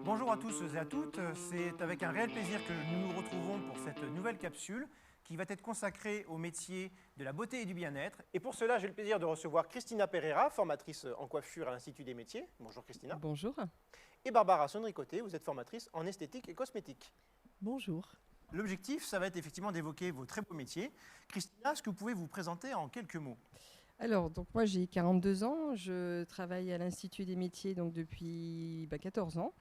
Bonjour à tous et à toutes, c'est avec un réel plaisir que nous nous retrouvons pour cette nouvelle capsule qui va être consacrée au métier de la beauté et du bien-être. Et pour cela, j'ai le plaisir de recevoir Christina Pereira, formatrice en coiffure à l'Institut des métiers. Bonjour Christina. Bonjour. Et Barbara Sonricoté, vous êtes formatrice en esthétique et cosmétique. Bonjour. L'objectif, ça va être effectivement d'évoquer vos très beaux métiers. Christina, est-ce que vous pouvez vous présenter en quelques mots ? Alors, donc moi j'ai 42 ans, je travaille à l'Institut des métiers donc depuis 14 ans.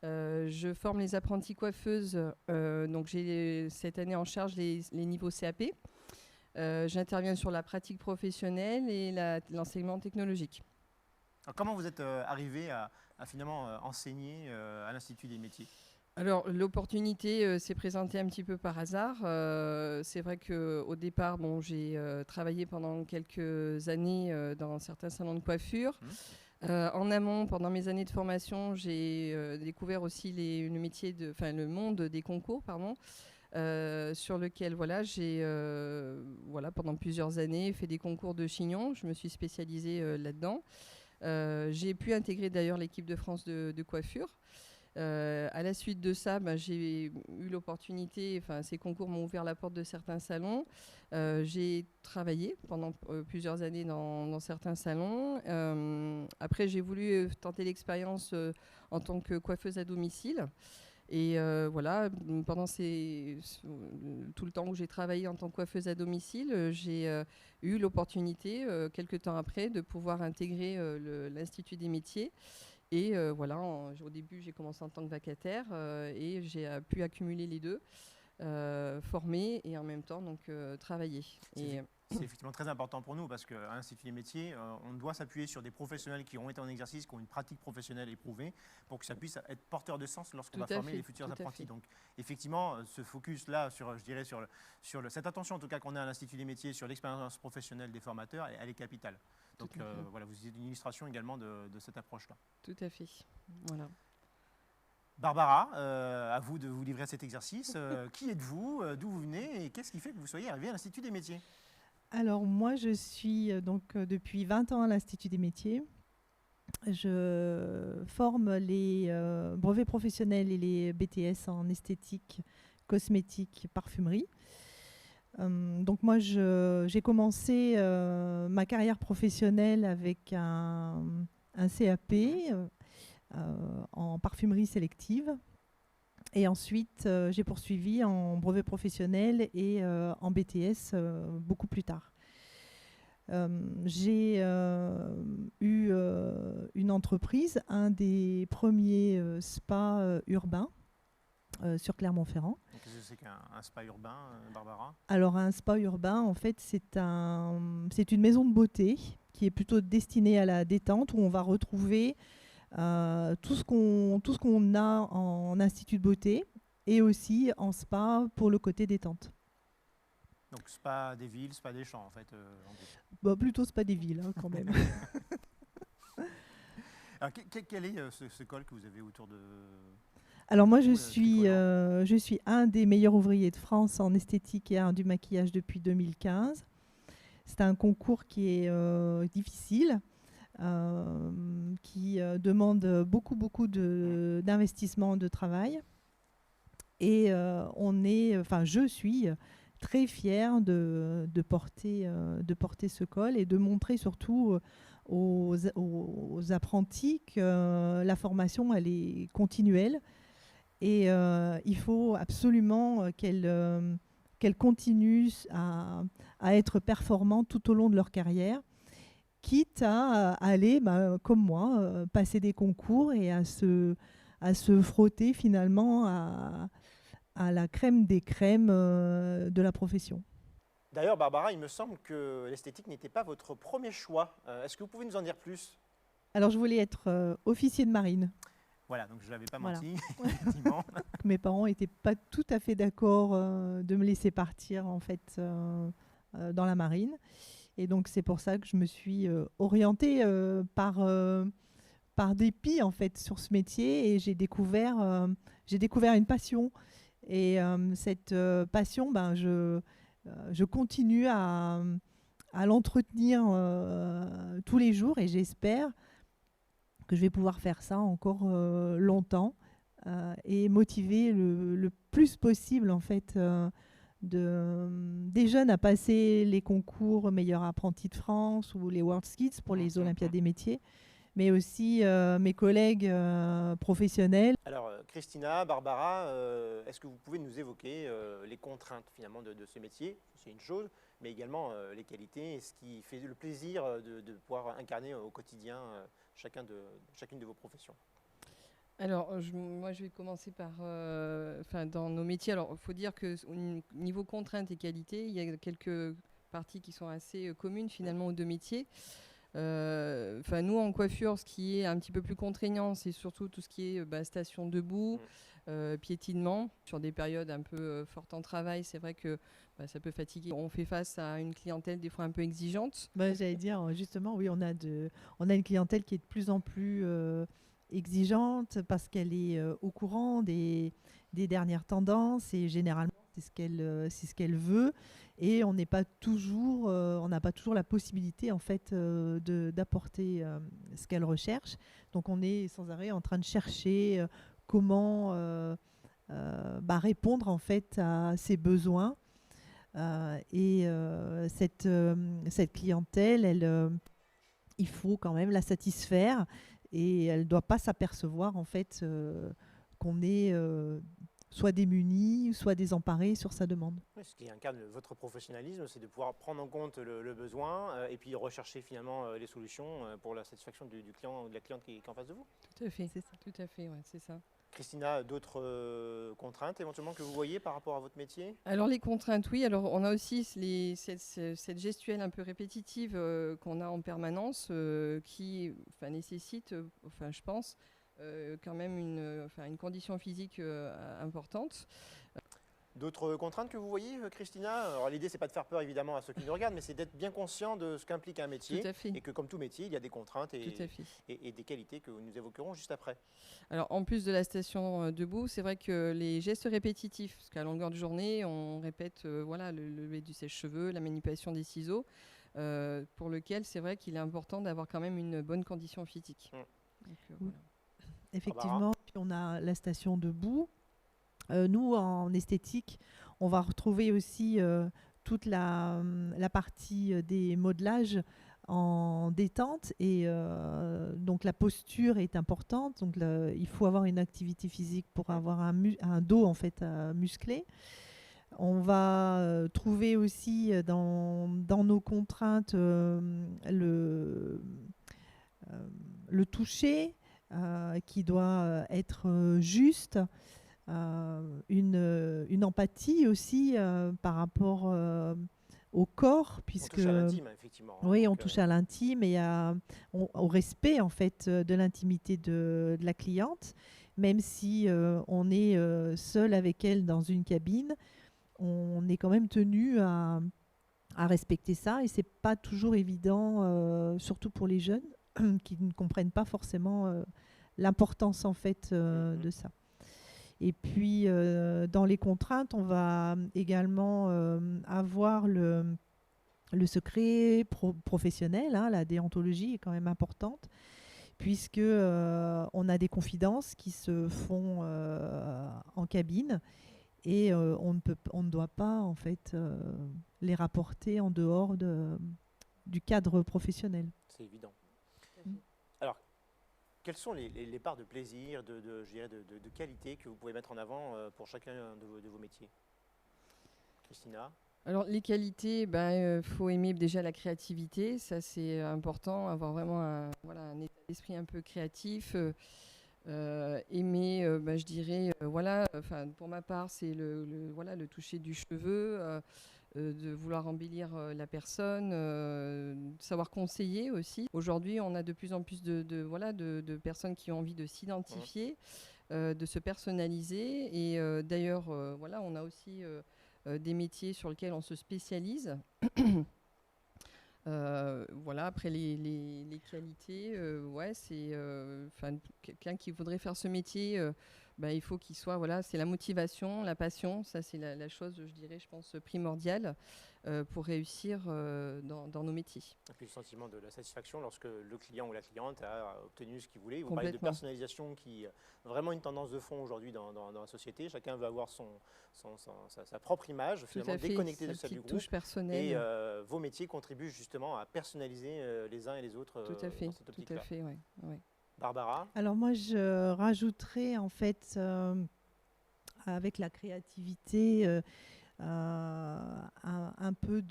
Je forme les apprentis coiffeuses, donc j'ai cette année en charge les niveaux CAP. J'interviens sur la pratique professionnelle et l'enseignement technologique. Alors, comment vous êtes arrivé à finalement enseigner à l'Institut des métiers ? Alors, l'opportunité s'est présentée un petit peu par hasard. C'est vrai qu'au départ, j'ai travaillé pendant quelques années dans certains salons de coiffure. En amont, pendant mes années de formation, j'ai découvert aussi le monde des concours, sur lequel j'ai pendant plusieurs années fait des concours de chignon. Je me suis spécialisée là-dedans. J'ai pu intégrer d'ailleurs l'équipe de France de coiffure. À la suite de ça, j'ai eu l'opportunité, ces concours m'ont ouvert la porte de certains salons. J'ai travaillé pendant plusieurs années dans certains salons. Après, j'ai voulu tenter l'expérience en tant que coiffeuse à domicile. Et pendant tout le temps où j'ai travaillé en tant que coiffeuse à domicile, j'ai eu l'opportunité, quelques temps après, de pouvoir intégrer l'Institut des métiers. Et au début, j'ai commencé en tant que vacataire et j'ai pu accumuler les deux, former et en même temps travailler. C'est effectivement très important pour nous parce qu'à l'Institut des métiers, on doit s'appuyer sur des professionnels qui ont été en exercice, qui ont une pratique professionnelle éprouvée pour que ça puisse être porteur de sens lorsqu'on va former les futurs apprentis. Donc effectivement, ce focus-là, sur cette attention en tout cas qu'on a à l'Institut des métiers sur l'expérience professionnelle des formateurs, elle est capitale. Donc vous êtes une illustration également de cette approche-là. Tout à fait. Voilà. Barbara, à vous de vous livrer à cet exercice. Qui êtes-vous, d'où vous venez et qu'est-ce qui fait que vous soyez arrivé à l'Institut des métiers ? Alors moi, je suis depuis 20 ans à l'Institut des métiers. Je forme les brevets professionnels et les BTS en esthétique, cosmétique, parfumerie. Donc moi, j'ai commencé ma carrière professionnelle avec un CAP en parfumerie sélective. Et ensuite, j'ai poursuivi en brevet professionnel et en BTS beaucoup plus tard. J'ai eu une entreprise, un des premiers spas urbains sur Clermont-Ferrand. Qu'est-ce que c'est qu'un spa urbain, Barbara ? Alors, un spa urbain, en fait, c'est une maison de beauté qui est plutôt destinée à la détente, où on va retrouver tout ce qu'on a en institut de beauté et aussi en spa pour le côté détente. Donc spa des villes, spa des champs en fait. En gros. Plutôt spa des villes quand même. Alors quel est ce col que vous avez autour de... Alors moi je suis un des meilleurs ouvriers de France en esthétique et art du maquillage depuis 2015. C'est un concours qui est difficile. Qui demande beaucoup d'investissement, de travail. Et je suis très fière de porter ce col et de montrer surtout aux apprentis que la formation, elle est continuelle. Et il faut absolument qu'elles continuent à être performantes tout au long de leur carrière, quitte à aller, comme moi, passer des concours et à se frotter finalement à la crème des crèmes de la profession. D'ailleurs, Barbara, il me semble que l'esthétique n'était pas votre premier choix. Est-ce que vous pouvez nous en dire plus ? Alors, je voulais être officier de marine. Voilà, donc je ne l'avais pas menti, effectivement. Mes parents n'étaient pas tout à fait d'accord de me laisser partir, en fait, dans la marine. Et donc, c'est pour ça que je me suis orientée par dépit, en fait, sur ce métier. Et j'ai découvert une passion. Et cette passion, je continue à l'entretenir tous les jours. Et j'espère que je vais pouvoir faire ça encore longtemps et motiver le plus possible en fait des jeunes à passer les concours meilleur apprenti de France ou les World Skills pour les Olympiades des métiers, mais aussi mes collègues professionnels. Alors Christina, Barbara, est-ce que vous pouvez nous évoquer les contraintes finalement de ce métier? C'est une chose, mais également les qualités et ce qui fait le plaisir de pouvoir incarner au quotidien chacune de vos professions. Alors, moi, je vais commencer par, dans nos métiers. Alors, il faut dire que au niveau contraintes et qualité, il y a quelques parties qui sont assez communes finalement aux deux métiers. Nous, en coiffure, ce qui est un petit peu plus contraignant, c'est surtout tout ce qui est station debout, piétinement. Sur des périodes un peu fortes en travail, c'est vrai que ça peut fatiguer. On fait face à une clientèle des fois un peu exigeante. J'allais dire, justement, oui, on a une clientèle qui est de plus en plus exigeante parce qu'elle est au courant des dernières tendances et généralement, c'est ce qu'elle veut. Et on n'a pas toujours la possibilité en fait d'apporter ce qu'elle recherche. Donc on est sans arrêt en train de chercher comment répondre en fait à ses besoins. Cette clientèle, il faut quand même la satisfaire et elle ne doit pas s'apercevoir en fait qu'on est soit démunis, soit désemparés sur sa demande. Oui, ce qui incarne votre professionnalisme, c'est de pouvoir prendre en compte le besoin et puis rechercher finalement les solutions pour la satisfaction du client ou de la cliente qui est en face de vous. Tout à fait, c'est ça. Tout à fait, ouais, c'est ça. Christina, d'autres contraintes éventuellement que vous voyez par rapport à votre métier? Alors les contraintes, oui. Alors on a aussi cette gestuelle un peu répétitive qu'on a en permanence qui nécessite, je pense, quand même une condition physique importante. D'autres contraintes que vous voyez, Christina? Alors l'idée, c'est pas de faire peur évidemment à ceux qui nous regardent, mais c'est d'être bien conscient de ce qu'implique un métier. Tout à fait. Et que comme tout métier, il y a des contraintes et des qualités que nous évoquerons juste après. Alors en plus de la station debout, c'est vrai que les gestes répétitifs, parce qu'à longueur de journée, on répète le lever du sèche-cheveux, la manipulation des ciseaux, pour lequel c'est vrai qu'il est important d'avoir quand même une bonne condition physique. Donc, voilà. Effectivement, puis on a la station debout. Nous, en esthétique, on va retrouver aussi toute la partie des modelages en détente et donc la posture est importante. Donc il faut avoir une activité physique pour avoir un dos en fait musclé. On va trouver aussi dans nos contraintes le toucher qui doit être juste. Une empathie aussi par rapport au corps, puisque on touche à l'intime, effectivement. Oui, on touche à l'intime et au respect en fait de l'intimité de la cliente, même si on est seul avec elle dans une cabine, on est quand même tenu à respecter ça et c'est pas toujours évident, surtout pour les jeunes qui ne comprennent pas forcément l'importance en fait de ça. Et puis, dans les contraintes, on va également avoir le secret professionnel. La déontologie est quand même importante, puisque on a des confidences qui se font en cabine et on ne doit pas en fait les rapporter en dehors du cadre professionnel. C'est évident. Alors, quelles sont les parts de plaisir, de qualité que vous pouvez mettre en avant pour chacun de vos métiers? Christina? Alors les qualités, faut aimer déjà la créativité, ça c'est important, avoir vraiment un état d'esprit un peu créatif. Aimer, je dirais, pour ma part, c'est le toucher du cheveu, de vouloir embellir la personne, savoir conseiller aussi. Aujourd'hui, on a de plus en plus de personnes qui ont envie de s'identifier, de se personnaliser. Et d'ailleurs, on a aussi des métiers sur lesquels on se spécialise. Après les qualités, c'est quelqu'un qui voudrait faire ce métier il faut qu'il soit, c'est la motivation, la passion, ça c'est la chose, je dirais, je pense, primordiale pour réussir dans nos métiers. Et puis le sentiment de la satisfaction lorsque le client ou la cliente a obtenu ce qu'il voulait. Vous parlez de personnalisation qui est vraiment une tendance de fond aujourd'hui dans la société. Chacun veut avoir sa propre image, finalement déconnectée de celle du groupe. Touche personnelle. Et vos métiers contribuent justement à personnaliser les uns et les autres dans cette optique-là. Tout à fait, oui. Barbara? Alors moi, je rajouterais en fait, avec la créativité, un peu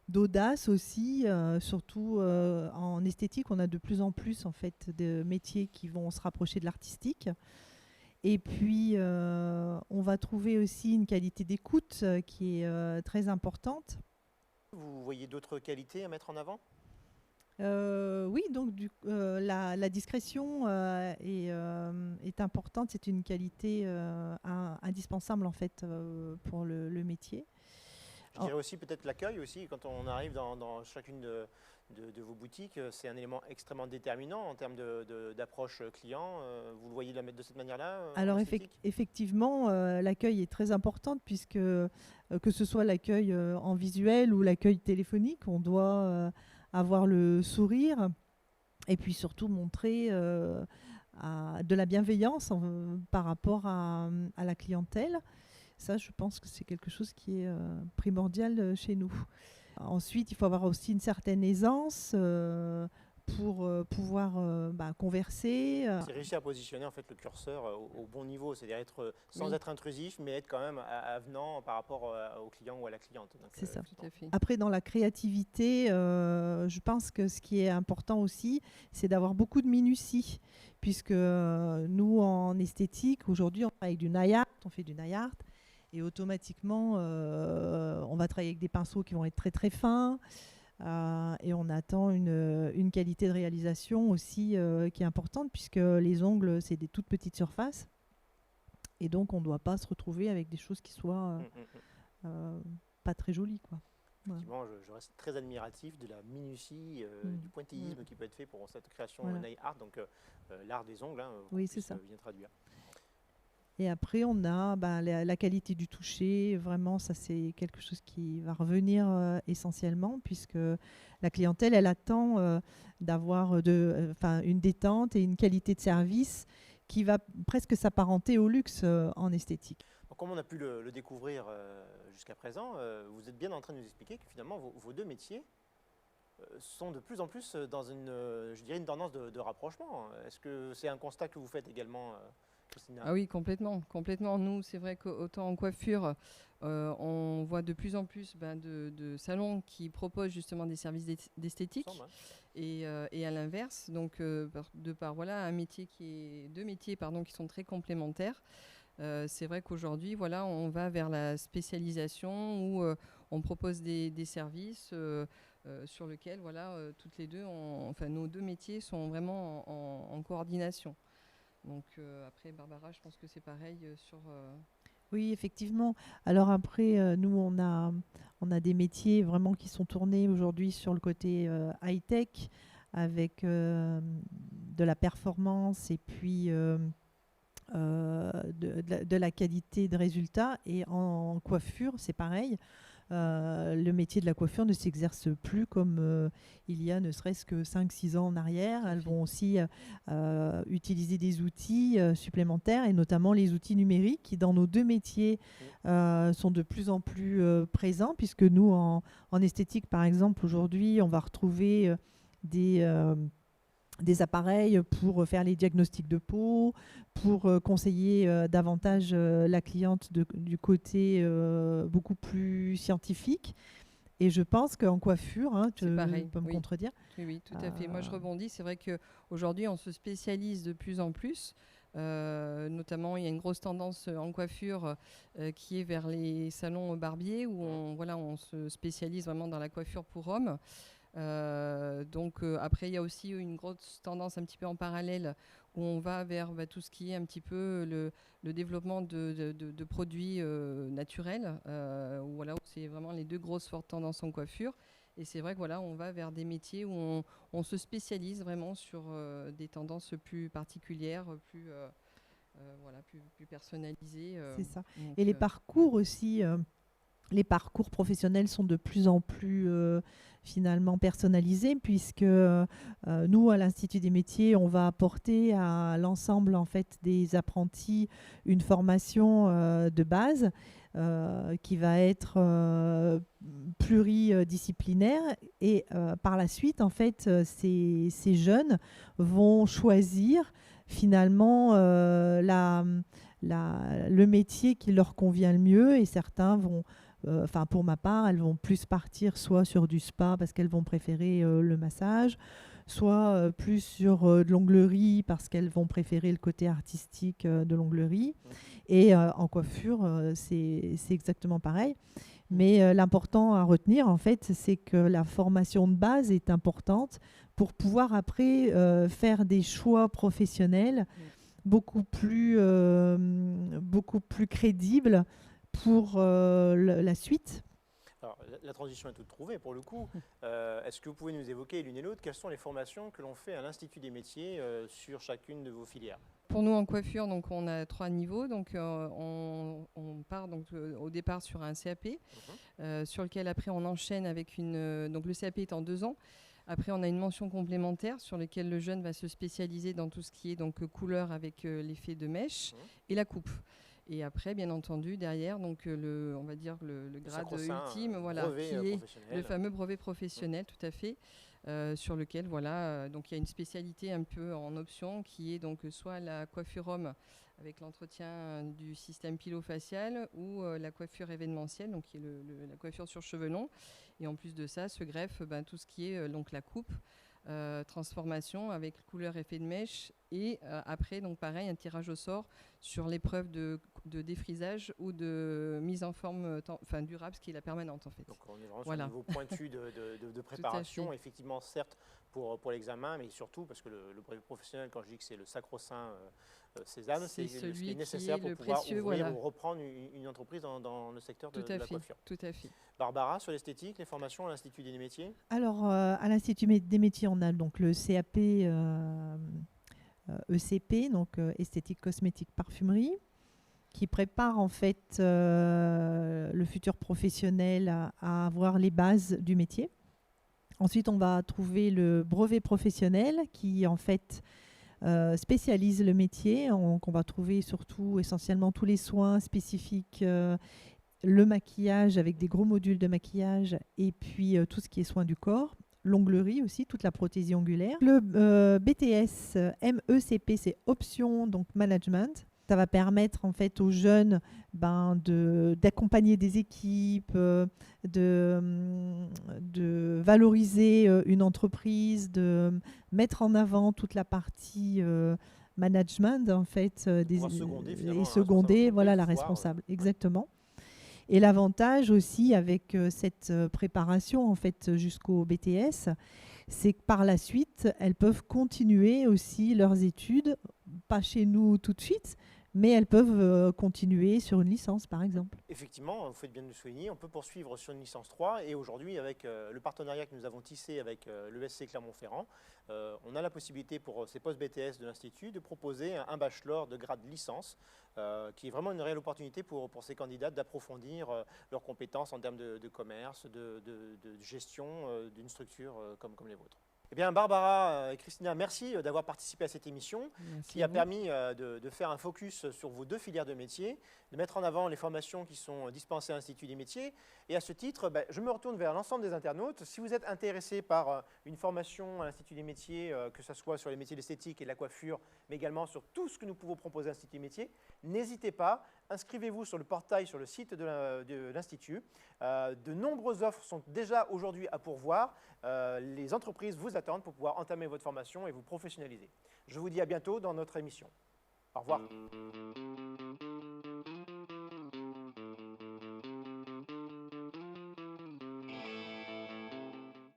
d'audace aussi, surtout en esthétique. On a de plus en plus en fait de métiers qui vont se rapprocher de l'artistique. Et puis, on va trouver aussi une qualité d'écoute qui est très importante. Vous voyez d'autres qualités à mettre en avant ? Oui, donc la discrétion est importante. C'est une qualité indispensable en fait pour le métier. Je dirais aussi peut-être l'accueil aussi. Quand on arrive dans chacune de vos boutiques, c'est un élément extrêmement déterminant en termes d'approche client. Vous le voyez de cette manière-là? Alors effectivement, l'accueil est très important puisque que ce soit l'accueil en visuel ou l'accueil téléphonique, on doit avoir le sourire et puis surtout montrer de la bienveillance par rapport à la clientèle. Ça, je pense que c'est quelque chose qui est primordial chez nous. Ensuite, il faut avoir aussi une certaine aisance pour pouvoir converser. C'est réussir à positionner en fait le curseur au bon niveau, c'est-à-dire être sans être intrusif, mais être quand même avenant par rapport au client ou à la cliente. C'est ça. Tout à fait. Après, dans la créativité, je pense que ce qui est important aussi, c'est d'avoir beaucoup de minutie, puisque nous, en esthétique, aujourd'hui, on travaille avec du nail art, on fait du nail art. Et automatiquement, on va travailler avec des pinceaux qui vont être très très fins. Et on attend une qualité de réalisation aussi qui est importante, puisque les ongles, c'est des toutes petites surfaces. Et donc, on ne doit pas se retrouver avec des choses qui soient pas très jolies, quoi. Effectivement, je reste très admiratif de la minutie, du pointillisme qui peut être fait pour cette création nail art, donc l'art des ongles, oui, c'est ça. Bien traduire. Et après, on a la qualité du toucher. Vraiment, ça, c'est quelque chose qui va revenir essentiellement, puisque la clientèle, elle attend d'avoir une détente et une qualité de service qui va presque s'apparenter au luxe en esthétique. Donc, comme on a pu le découvrir jusqu'à présent, vous êtes bien en train de nous expliquer que finalement, vos deux métiers sont de plus en plus dans une tendance de rapprochement. Est-ce que c'est un constat que vous faites également Christina? Ah oui, complètement. Nous, c'est vrai qu'autant en coiffure, on voit de plus en plus de salons qui proposent justement des services d'esthétique et à l'inverse. Donc, deux métiers qui sont très complémentaires. C'est vrai qu'aujourd'hui, on va vers la spécialisation où on propose des services sur lesquels, toutes les deux, nos deux métiers sont vraiment en coordination. Donc après, Barbara, je pense que c'est pareil sur... Oui, effectivement. Alors après, nous, on a des métiers vraiment qui sont tournés aujourd'hui sur le côté high-tech, avec de la performance et puis de la qualité de résultat. Et en coiffure, c'est pareil. Le métier de la coiffure ne s'exerce plus comme il y a ne serait-ce que 5-6 ans en arrière. Elles vont aussi utiliser des outils supplémentaires et notamment les outils numériques qui, dans nos deux métiers, sont de plus en plus présents, puisque nous, en esthétique, par exemple, aujourd'hui, on va retrouver des appareils pour faire les diagnostics de peau, pour conseiller davantage la cliente du côté beaucoup plus scientifique. Et je pense qu'en coiffure, tu peux me contredire. Oui, tout à fait. Moi, je rebondis. C'est vrai qu'aujourd'hui, on se spécialise de plus en plus. Notamment, il y a une grosse tendance en coiffure qui est vers les salons barbiers où on se spécialise vraiment dans la coiffure pour hommes. Après, il y a aussi une grosse tendance un petit peu en parallèle où on va vers tout ce qui est un petit peu le développement de produits naturels. Où c'est vraiment les deux grosses fortes tendances en coiffure. Et c'est vrai on va vers des métiers où on se spécialise vraiment sur des tendances plus particulières, voilà, plus personnalisé. C'est ça. Donc, et les parcours aussi, les parcours professionnels sont de plus en plus finalement personnalisés, puisque nous, à l'Institut des métiers, on va apporter à l'ensemble en fait, des apprentis une formation de base qui va être pluridisciplinaire, et par la suite, en fait, ces jeunes vont choisir finalement le métier qui leur convient le mieux, et certains vont, pour ma part, elles vont plus partir soit sur du spa parce qu'elles vont préférer le massage, soit plus sur de l'onglerie parce qu'elles vont préférer le côté artistique de l'onglerie. Et en coiffure, c'est exactement pareil. Mais l'important à retenir, en fait, c'est que la formation de base est importante pour pouvoir après faire des choix professionnels beaucoup plus crédibles pour la suite. Alors, la transition est toute trouvée pour le coup. Est-ce que vous pouvez nous évoquer l'une et l'autre quelles sont les formations que l'on fait à l'Institut des métiers sur chacune de vos filières? Pour nous en coiffure, donc on a 3 niveaux. Donc on part donc au départ sur un CAP, sur lequel après on enchaîne avec donc le CAP est en 2 ans. Après, on a une mention complémentaire sur laquelle le jeune va se spécialiser dans tout ce qui est donc couleur avec l'effet de mèche et la coupe. Et après, bien entendu, derrière, donc on va dire le grade ultime, voilà, qui est le fameux brevet professionnel, tout à fait, sur lequel, voilà, donc il y a une spécialité un peu en option qui est donc soit la coiffure homme avec l'entretien du système pilofacial ou la coiffure événementielle, donc qui est la coiffure sur cheveux longs. Et en plus de ça, se greffe tout ce qui est donc la coupe, transformation avec couleur effet de mèche et après, donc pareil, un tirage au sort sur l'épreuve de défrisage ou de mise en forme durable, ce qui est la permanente en fait. Donc on est vraiment sur un niveau pointu de préparation, effectivement certes pour l'examen, mais surtout parce que le brevet professionnel, quand je dis que c'est le sacro-saint sésame, c'est ce qui est nécessaire pour pouvoir ouvrir ou reprendre une entreprise dans le secteur de la coiffure. Tout à fait. Barbara, sur l'esthétique, les formations à l'Institut des métiers? Alors, à l'Institut des métiers, on a donc le CAP ECP, donc esthétique, cosmétique, parfumerie, qui prépare en fait le futur professionnel à avoir les bases du métier. Ensuite, on va trouver le brevet professionnel qui en fait spécialise le métier, qu'on va trouver surtout essentiellement tous les soins spécifiques, le maquillage avec des gros modules de maquillage et puis tout ce qui est soins du corps, l'onglerie aussi, toute la prothésie ongulaire. Le BTS MECP, c'est option donc management. Ça va permettre en fait aux jeunes d'accompagner des équipes, de valoriser une entreprise, de mettre en avant toute la partie management en fait, et seconder voilà, la responsable. Exactement. Et l'avantage aussi avec cette préparation en fait, jusqu'au BTS, c'est que par la suite, elles peuvent continuer aussi leurs études, pas chez nous tout de suite, mais elles peuvent continuer sur une licence, par exemple. Effectivement, vous faites bien de le souligner, on peut poursuivre sur une licence 3 et aujourd'hui, avec le partenariat que nous avons tissé avec l'ESC Clermont-Ferrand, on a la possibilité pour ces postes BTS de l'Institut de proposer un bachelor de grade licence qui est vraiment une réelle opportunité pour ces candidats d'approfondir leurs compétences en termes de commerce, de gestion d'une structure comme les vôtres. Eh bien, Barbara et Christina, merci d'avoir participé à cette émission qui a permis de faire un focus sur vos 2 filières de métiers, de mettre en avant les formations qui sont dispensées à l'Institut des métiers. Et à ce titre, je me retourne vers l'ensemble des internautes. Si vous êtes intéressés par une formation à l'Institut des métiers, que ce soit sur les métiers de l'esthétique et de la coiffure, mais également sur tout ce que nous pouvons proposer à l'Institut des métiers, n'hésitez pas, inscrivez-vous sur le portail, sur le site de l'Institut. De nombreuses offres sont déjà aujourd'hui à pourvoir. Les entreprises vous attendent pour pouvoir entamer votre formation et vous professionnaliser. Je vous dis à bientôt dans notre émission. Au revoir.